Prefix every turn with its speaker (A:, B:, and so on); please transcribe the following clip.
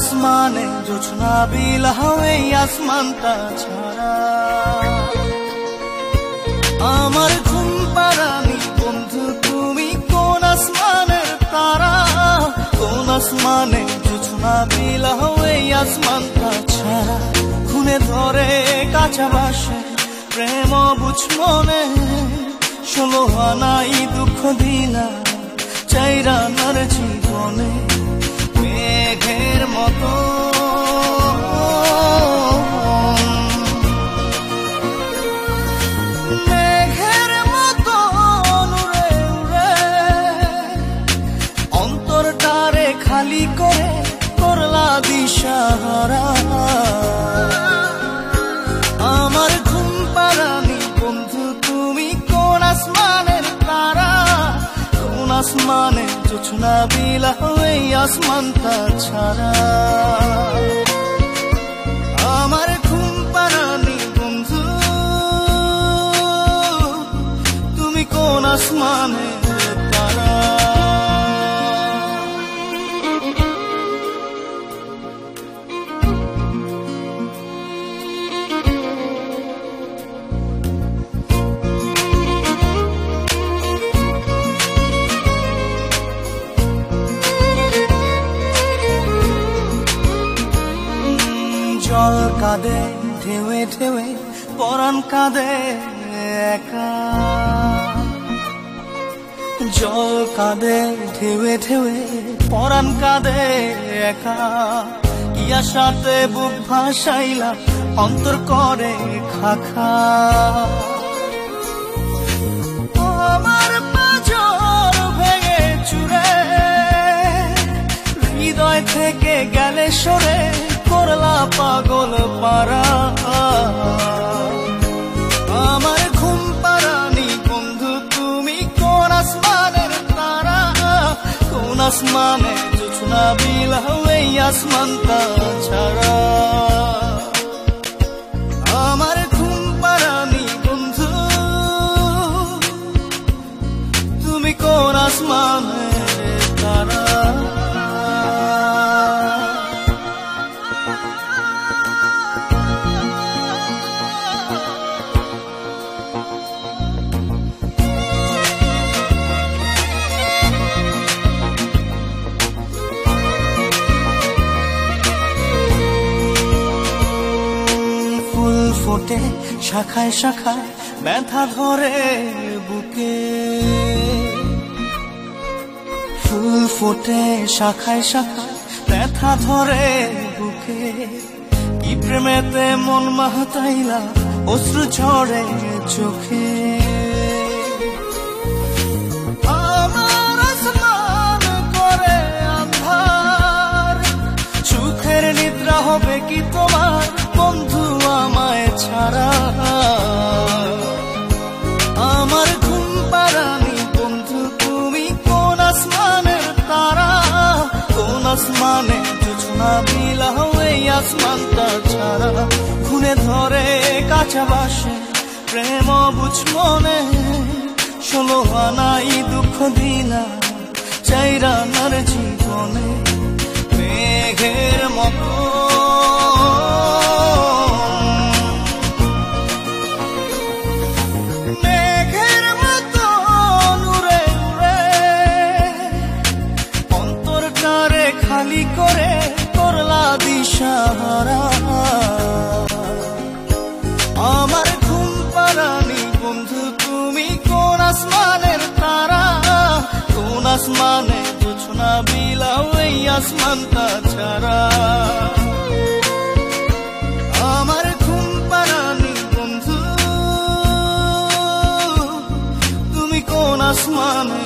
A: আসমানে জোছনা বিলাও এই আসমানটা ছাড়া। আমার ঘুম পাড়ানি বন্ধু তুমি কোন আসমানের তারা, কোন আসমানে জোছনা বিলাও এই আসমানটা ছাড়া। খুনে ধরে কাঁচা বাসে প্রেম বুঝ মনে, 16 আনাই দুঃখ দিলা চাইরা নার জীবনে। মেঘের মতো মেঘের মতো উড়ে উড়ে অন্তরটারে খালি করে করলা দিশাহারা। আমার ঘুম পাড়ানি বন্ধু তুমি কোন আসমানের তারা, কোন আসমানে জোছনা বিলাও এই আসমানটা ছাড়া। আমার ঘুম পাড়ানি বন্ধু তুমি কোন আসমানের তারা। জল কাঁদে ঢেউে ঢেউে পরাণ কাঁদে একা, জল কাঁদে ঢেউে ঢেউে পরাণ কাঁদে একা। কি আশাতে বুক ভাসাইলা অন্তর করে খাখা। আমার পাঁজর ভেঙে চুরে হৃদয় থেকে গেলে সরে করলা পাগল পারা। আমার ঘুম পাড়ানি বন্ধু তুমি কোন আসমানের তারা, কোন আসমানে জোছনা বিলাও এই আসমানটা ছাড়া। আমার ঘুম পাড়ানি বন্ধু তুমি কোন আসমানের তারা। ফোটে শাখায় শাখায় ব্যথা ধরে বুকে, ফুল ফোটে শাখায় শাখায় ব্যথা ধরে বুকে। কি প্রেমেতে মন মাহতাইলা অশ্রু ঝরে চোখে। আমার আসমান করে আন্ধার, সুখের নিদ্রা হবে কি তোমার বন্ধু আমায় ছাড়া। আমার ঘুম পাড়ানি বন্ধু তুমি কোন আসমানের তারা, কোন আসমানে জোছনা বিলাও এই আসমানটা ছাড়া। খুনে ধরে কাঁচা বাসে প্রেম বুঝ মনে, 16 আনাই দুঃখ দিলা চাইরা নার জীবনে। মেঘের মতো খালি করে করলা দিশাহারা। আমার ঘুম পাড়ানি বন্ধু তুমি কোন আসমানের তারা, কোন আসমানে জোছনা বিলাও এই আসমানটা ছাড়া। আমার ঘুম পাড়ানি বন্ধু তুমি কোন আসমানে